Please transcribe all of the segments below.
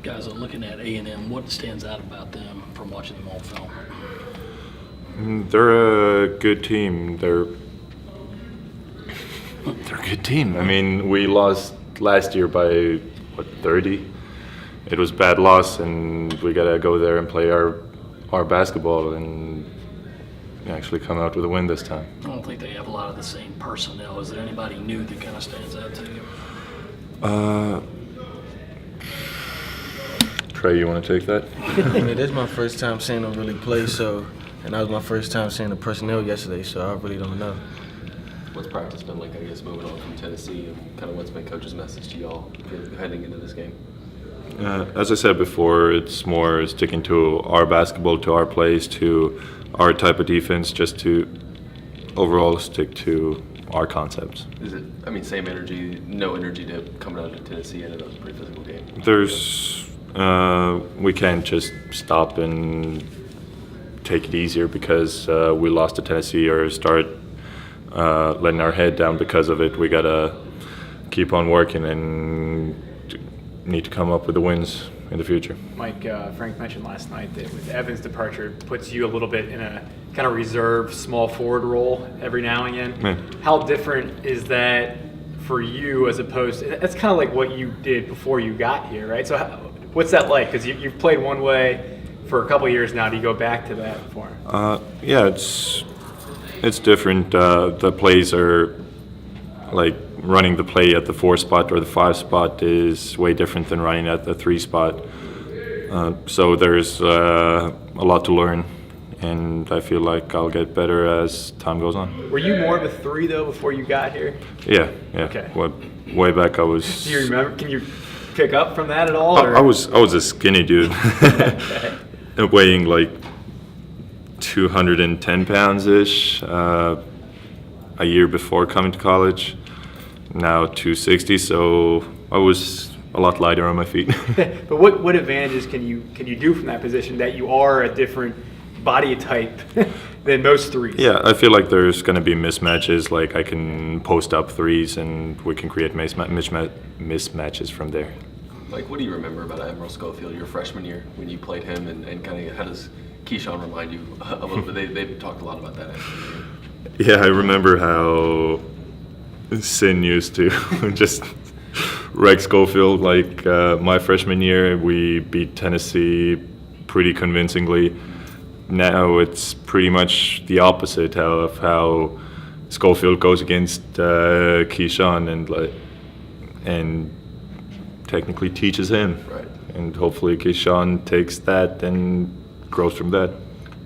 Guys, looking at A&M, what stands out about them from watching them on film? They're a good team. They're a good team. I mean, we lost last year by 30. It was a bad loss, and we gotta go there and play our basketball and actually come out with a win this time. I don't think they have a lot of the same personnel. Is there anybody new that kind of stands out to you? Trey, you want to take that? I mean, this is my first time seeing them really play, and that was my first time seeing the personnel yesterday, so I really don't know. What's practice been like, I guess, moving on from Tennessee, and kind of what's been Coach's message to y'all heading into this game? As I said before, it's more sticking to our basketball, to our plays, to our type of defense, just to overall stick to our concepts. Is it, I mean, same energy, no energy to coming out of Tennessee, and it was a pretty physical game? We can't just stop and take it easier because we lost to Tennessee or start letting our head down because of it. We gotta keep on working and need to come up with the wins in the future. Mike, Frank mentioned last night that with Evan's departure, it puts you a little bit in a kind of reserved small forward role every now and again. Yeah. How different is that for you as opposed to, that's kind of like what you did before you got here, right? So what's that like? Because you've played one way for a couple of years now. Do you go back to that for him? Yeah, it's different. The plays are like running the play at the 4 spot or the 5 spot is way different than running at the 3 spot. So there's a lot to learn, and I feel like I'll get better as time goes on. Were you more of a 3 though before you got here? Yeah. Okay. Way back I was. Do you remember? Can you pick up from that at all? Or? I was a skinny dude, weighing like 210 pounds ish. A year before coming to college. Now 260, so I was a lot lighter on my feet. But what advantages can you do from that position that you are a different body type than most 3s? Yeah, I feel like there's going to be mismatches. Like I can post up 3s and we can create mismatches from there. Like, what do you remember about Admiral Schofield your freshman year when you played him, and kind of how does Keyshawn remind you a little bit? They've talked a lot about that after the game. Yeah, I remember how Sin used to just wreck Schofield. Like my freshman year, we beat Tennessee pretty convincingly. Now it's pretty much the opposite of how Schofield goes against Keyshawn and technically teaches him. Right. And hopefully Keyshawn takes that and grows from that.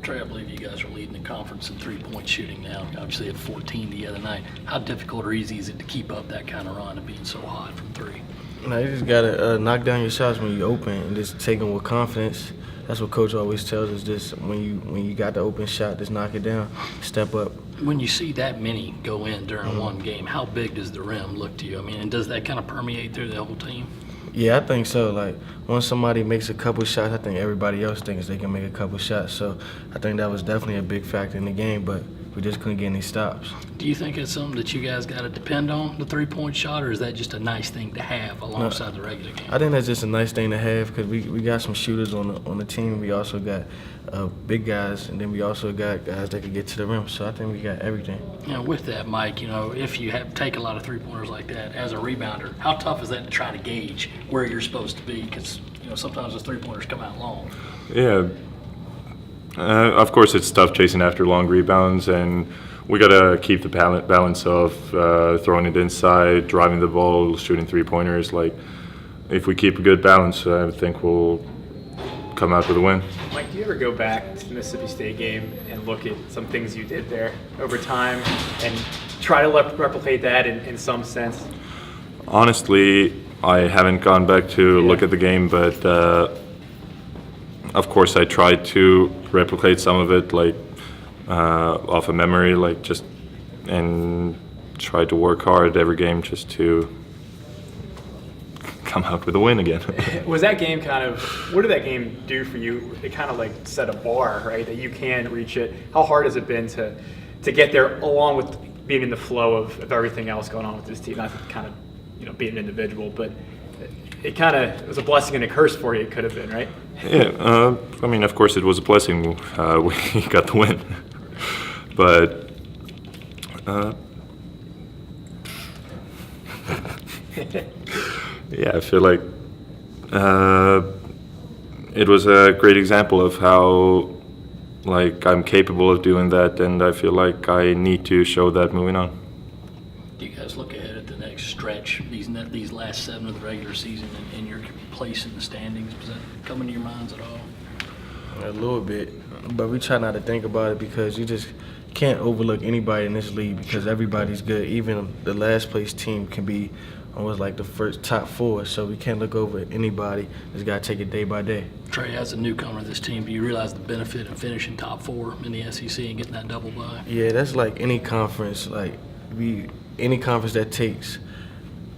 Trey, I believe you guys are leading the conference in three-point shooting now. Obviously had 14 the other night. How difficult or easy is it to keep up that kind of run and being so hot from 3? No, you just gotta knock down your shots when you open and just take them with confidence. That's what Coach always tells us. Just when you got the open shot, just knock it down, step up. When you see that many go in during one game, how big does the rim look to you? I mean, and does that kind of permeate through the whole team? Yeah, I think so. Like, once somebody makes a couple shots, I think everybody else thinks they can make a couple shots. So I think that was definitely a big factor in the game, but we just couldn't get any stops. Do you think it's something that you guys got to depend on, the three-point shot, or is that just a nice thing to have alongside the regular game? I think that's just a nice thing to have because we got some shooters on the team. We also got big guys, and then we also got guys that can get to the rim. So I think we got everything. With that, Mike, if you take a lot of three-pointers like that as a rebounder, how tough is that to try to gauge where you're supposed to be? Because sometimes those three-pointers come out long. Yeah. Of course, it's tough chasing after long rebounds, and we got to keep the balance of throwing it inside, driving the ball, shooting three-pointers. Like, if we keep a good balance, I think we'll come out with a win. Mike, do you ever go back to the Mississippi State game and look at some things you did there over time and try to replicate that in some sense? Honestly, I haven't gone back to look at the game, but of course I tried to replicate some of it, like off of memory, and tried to work hard every game just to come out with a win again. Was that game what did that game do for you? It kind of set a bar, right, that you can reach it. How hard has it been to get there along with being in the flow of everything else going on with this team? Not kind of, being an individual, but it kind of was a blessing and a curse for you. It could have been, right? Yeah, I mean, of course, it was a blessing. We got the win, but yeah, I feel like it was a great example of how like I'm capable of doing that, and I feel like I need to show that moving on. Do you guys look ahead at the next stretch, these last 7 of the regular season, and your place in the standings? Does that come into your minds at all? A little bit, but we try not to think about it because you just can't overlook anybody in this league because everybody's good. Even the last place team can be almost like the first top 4, so we can't look over anybody. Just gotta take it day by day. Trey, as a newcomer to this team, do you realize the benefit of finishing top 4 in the SEC and getting that double bye? Yeah, that's like any conference. Any conference that takes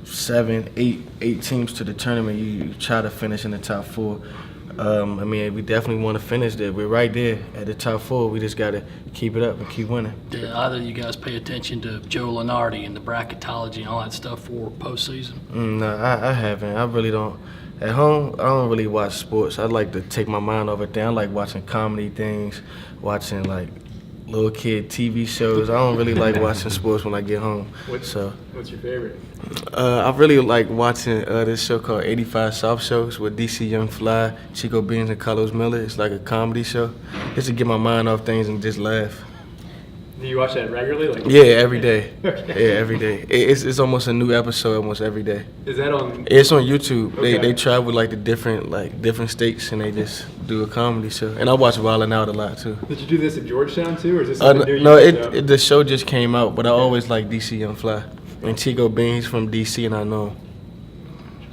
7, 8 teams to the tournament, you try to finish in the top 4. I mean, we definitely want to finish there. We're right there at the top 4. We just got to keep it up and keep winning. Did either of you guys pay attention to Joe Lenardi and the bracketology and all that stuff for postseason? No, I haven't. I really don't. At home, I don't really watch sports. I like to take my mind off everything. I like watching comedy things, watching like little kid TV shows. I don't really like watching sports when I get home. What's your favorite? I really like watching this show called 85 South Shows with DC Young Fly, Chico Beans, and Carlos Miller. It's like a comedy show. Just to get my mind off things and just laugh. Do you watch that regularly? Yeah, every day. Okay. Yeah, every day. It's almost a new episode almost every day. Is that on? It's on YouTube. Okay. They travel like the different states and they just do a comedy show. And I watch Wildin' Out a lot too. Did you do this at Georgetown too, or is this something new? No, you picked up? the show just came out, but I always like DC Young Fly. And Chico Beans from DC, and I know him.